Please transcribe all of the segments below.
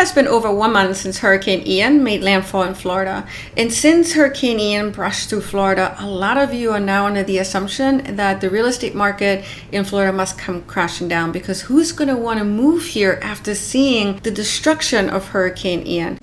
has been over 1 month since Hurricane Ian made landfall in Florida. And since Hurricane Ian brushed through Florida, a lot of you are now under the assumption that the real estate market in Florida must come crashing down, because who's going to want to move here after seeing the destruction of Hurricane Ian?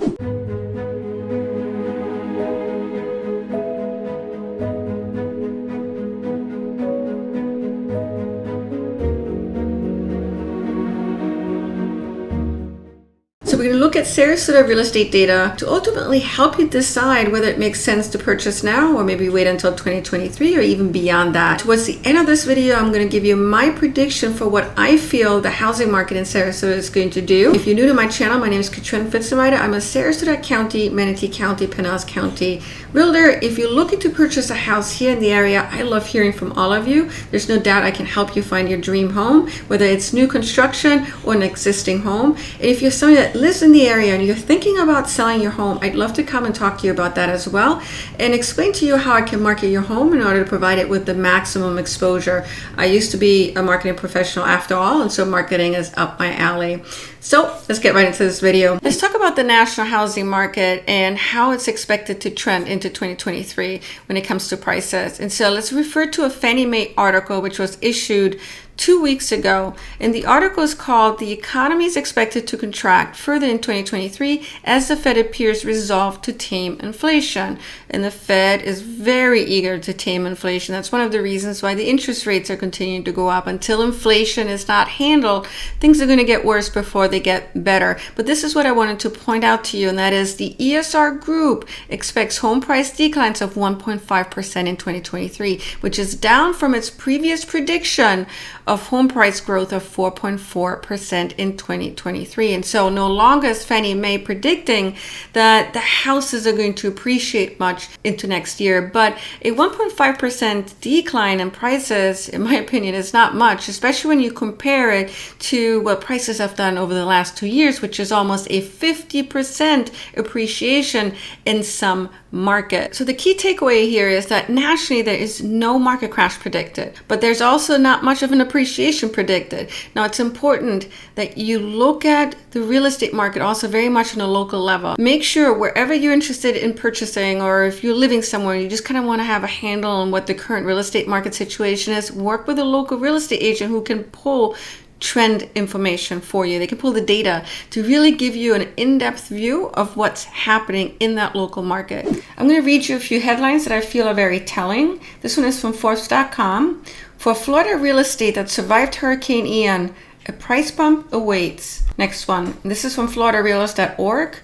So we're going to look at Sarasota real estate data to ultimately help you decide whether it makes sense to purchase now or maybe wait until 2023 or even beyond that. Towards the end of this video, I'm going to give you my prediction for what I feel the housing market in Sarasota is going to do. If you're new to my channel, my name is Katrin.pfitzenreiter. I'm a Sarasota County, Manatee County, Pinellas County realtor. If you're looking to purchase a house here in the area, I love hearing from all of you. There's no doubt I can help you find your dream home, whether it's new construction or an existing home. And if you're somebody that lives in the area and you're thinking about selling your home, I'd love to come and talk to you about that as well and explain to you how I can market your home in order to provide it with the maximum exposure. I used to be a marketing professional after all, and so marketing is up my alley. So let's get right into this video. Let's talk about the national housing market and how it's expected to trend into 2023 when it comes to prices. And so let's refer to a Fannie Mae article which was issued 2 weeks ago. And the article is called "The Economy is Expected to Contract Further in 2023 as the Fed Appears Resolved to Tame Inflation." And the Fed is very eager to tame inflation. That's one of the reasons why the interest rates are continuing to go up. Until inflation is not handled, things are going to get worse before they get better. But this is what I wanted to point out to you, and that is the ESR group expects home price declines of 1.5% in 2023, which is down from its previous prediction of home price growth of 4.4% in 2023. And so no longer is Fannie Mae predicting that the houses are going to appreciate much into next year, but a 1.5% decline in prices, in my opinion, is not much, especially when you compare it to what prices have done over the last 2 years, which is almost a 50% appreciation in some markets. So the key takeaway here is that nationally there is no market crash predicted, but there's also not much of an appreciation predicted. Now it's important that you look at the real estate market also very much on a local level. Make sure wherever you're interested in purchasing, or if you're living somewhere and you just kind of want to have a handle on what the current real estate market situation is, work with a local real estate agent who can pull trend information for you. They can pull the data to really give you an in-depth view of what's happening in that local market. I'm going to read you a few headlines that I feel are very telling. This one is from Forbes.com. For Florida real estate that survived Hurricane Ian, a price bump awaits. Next one. This is from FloridaRealist.org.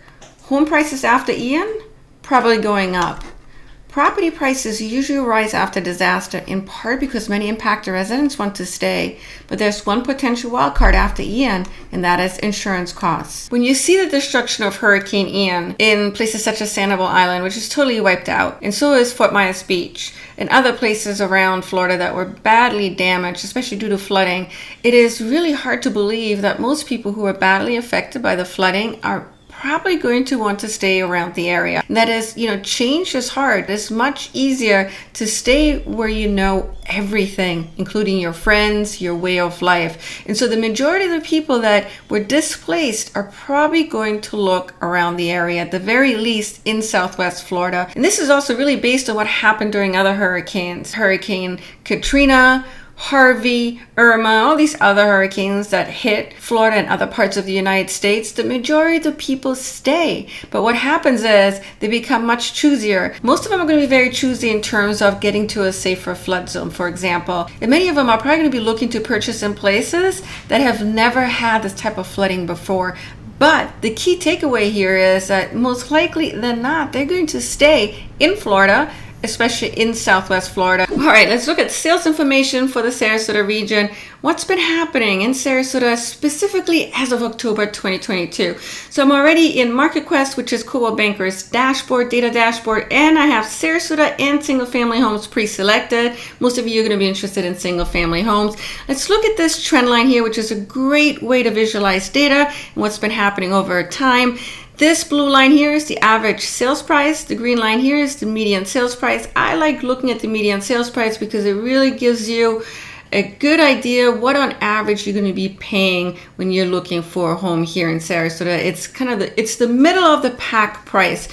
Home prices after Ian probably going up. Property prices usually rise after disaster, in part because many impacted residents want to stay. But there's one potential wildcard after Ian, and that is insurance costs. When you see the destruction of Hurricane Ian in places such as Sanibel Island, which is totally wiped out, and so is Fort Myers Beach, and other places around Florida that were badly damaged, especially due to flooding, it is really hard to believe that most people who are badly affected by the flooding are probably going to want to stay around the area. And that is, change is hard. It's much easier to stay where you know everything, including your friends, your way of life. And so the majority of the people that were displaced are probably going to look around the area, at the very least in Southwest Florida. And this is also really based on what happened during other hurricanes. Hurricane Katrina, Harvey, Irma, all these other hurricanes that hit Florida and other parts of the United States, the majority of the people stay. But what happens is they become much choosier. Most of them are going to be very choosy in terms of getting to a safer flood zone, for example. And many of them are probably going to be looking to purchase in places that have never had this type of flooding before. But the key takeaway here is that most likely than not, they're going to stay in Florida, especially in Southwest Florida. All right, let's look at sales information for the Sarasota region. What's been happening in Sarasota specifically as of October 2022. So I'm already in MarketQuest, which is Coldwell Banker's dashboard, data dashboard, and I have Sarasota and single family homes pre-selected. Most of you are going to be interested in single family homes. Let's look at this trend line here, which is a great way to visualize data and what's been happening over time. This blue line here is the average sales price. The green line here is the median sales price. I like looking at the median sales price because it really gives you a good idea what on average you're going to be paying when you're looking for a home here in Sarasota. It's the middle of the pack price.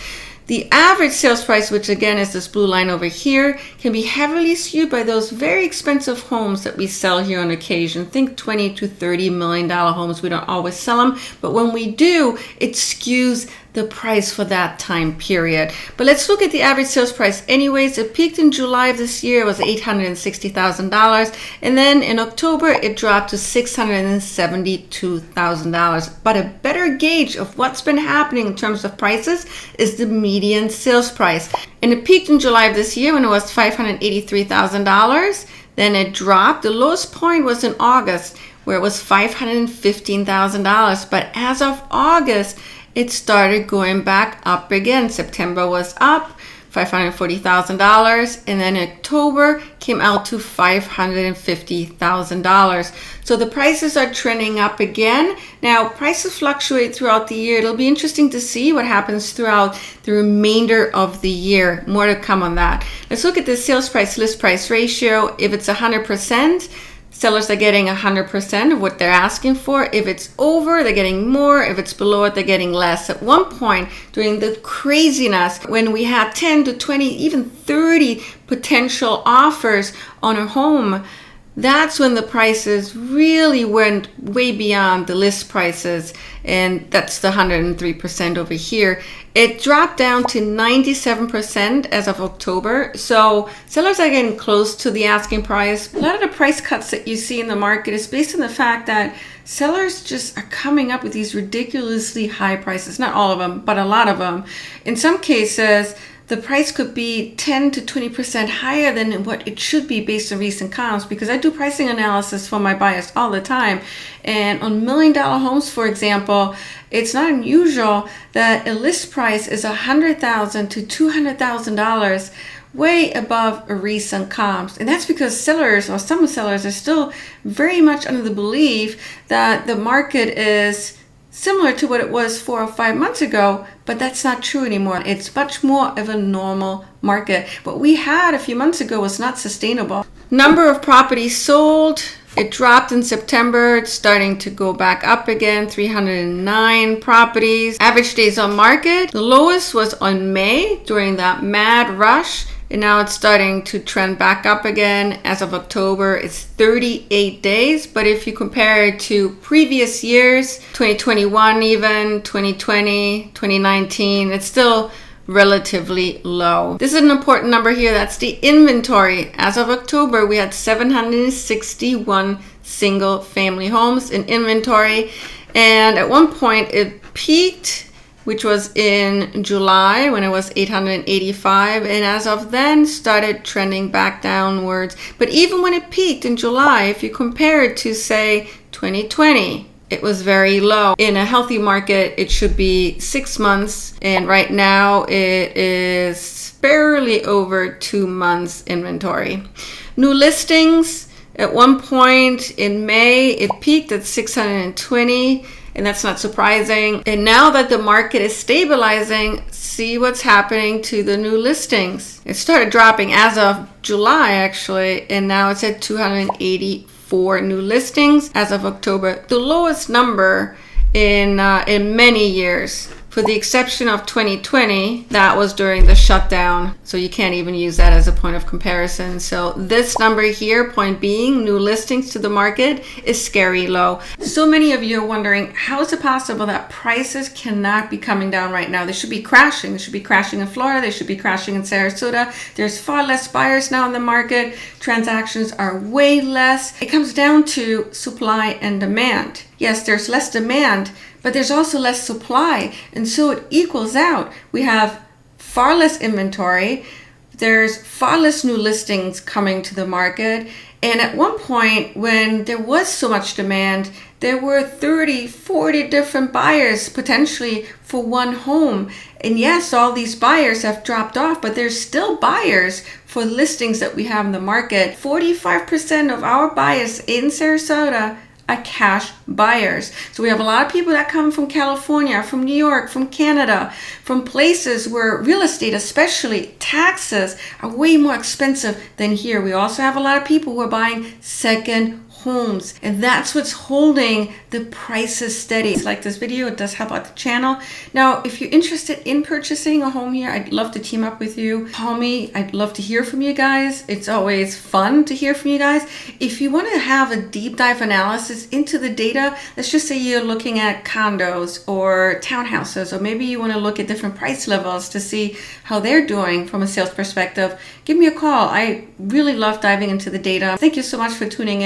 The average sales price, which again is this blue line over here, can be heavily skewed by those very expensive homes that we sell here on occasion. Think $20 to $30 million homes. We don't always sell them, but when we do, it skews the price for that time period. But let's look at the average sales price anyways. It peaked in July of this year. It was $860,000. And then in October, it dropped to $672,000. But a better gauge of what's been happening in terms of prices is the median sales price. And it peaked in July of this year when it was $583,000. Then it dropped. The lowest point was in August, where it was $515,000. But as of August, it started going back up again. September was up $540,000, and then October came out to $550,000. So the prices are trending up again. Now, prices fluctuate throughout the year. It'll be interesting to see what happens throughout the remainder of the year. More to come on that. Let's look at the sales price list price ratio. If it's 100%, sellers are getting 100% of what they're asking for. If it's over, they're getting more. If it's below it, they're getting less. At one point during the craziness, when we had 10 to 20, even 30 potential offers on a home, that's when the prices really went way beyond the list prices, and that's the 103% over here. It dropped down to 97% as of October, so sellers are getting close to the asking price. A lot of the price cuts that you see in the market is based on the fact that sellers just are coming up with these ridiculously high prices. Not all of them, but a lot of them. In some cases, the price could be 10 to 20% higher than what it should be based on recent comps, because I do pricing analysis for my buyers all the time. And on $1 million homes, for example, it's not unusual that a list price is $100,000 to $200,000, way above a recent comps. And that's because sellers, or some sellers, are still very much under the belief that the market is similar to what it was 4 or 5 months ago, but that's not true anymore. It's much more of a normal market. What we had a few months ago was not sustainable. Number of properties sold, it dropped in September. It's starting to go back up again, 309 properties. Average days on market, the lowest was on May during that mad rush. And now it's starting to trend back up again. As of October, it's 38 days. But if you compare it to previous years, 2021 even, 2020, 2019, it's still relatively low. This is an important number here. That's the inventory. As of October, we had 761 single family homes in inventory. And at one point it peaked, which was in July when it was 885, and as of then started trending back downwards. But even when it peaked in July, if you compare it to say 2020, it was very low. In a healthy market, it should be 6 months, and right now it is barely over 2 months inventory. New listings, at one point in May, it peaked at 620. And that's not surprising. And now that the market is stabilizing, see what's happening to the new listings. It started dropping as of July, actually, and now it's at 284 new listings as of October. The lowest number in many years. For the exception of 2020, that was during the shutdown. So you can't even use that as a point of comparison. So this number here, point being, new listings to the market, is scary low. So many of you are wondering, how is it possible that prices cannot be coming down right now? They should be crashing. They should be crashing in Florida. They should be crashing in Sarasota. There's far less buyers now in the market. Transactions are way less. It comes down to supply and demand. Yes, there's less demand, but there's also less supply, and so it equals out. We have far less inventory, there's far less new listings coming to the market, and at one point when there was so much demand, there were 30, 40 different buyers potentially for one home. And yes, all these buyers have dropped off, but there's still buyers for listings that we have in the market. 45% of our buyers in Sarasota are cash buyers. So we have a lot of people that come from California, from New York, from Canada, from places where real estate, especially taxes, are way more expensive than here. We also have a lot of people who are buying second homes, and that's what's holding the prices steady. Like this video, it does help out the channel. Now, if you're interested in purchasing a home here, I'd love to team up with you. Call me. I'd love to hear from you guys. It's always fun to hear from you guys. If you want to have a deep dive analysis into the data, let's just say you're looking at condos or townhouses, or maybe you want to look at different price levels to see how they're doing from a sales perspective, give me a call. I really love diving into the data. Thank you so much for tuning in.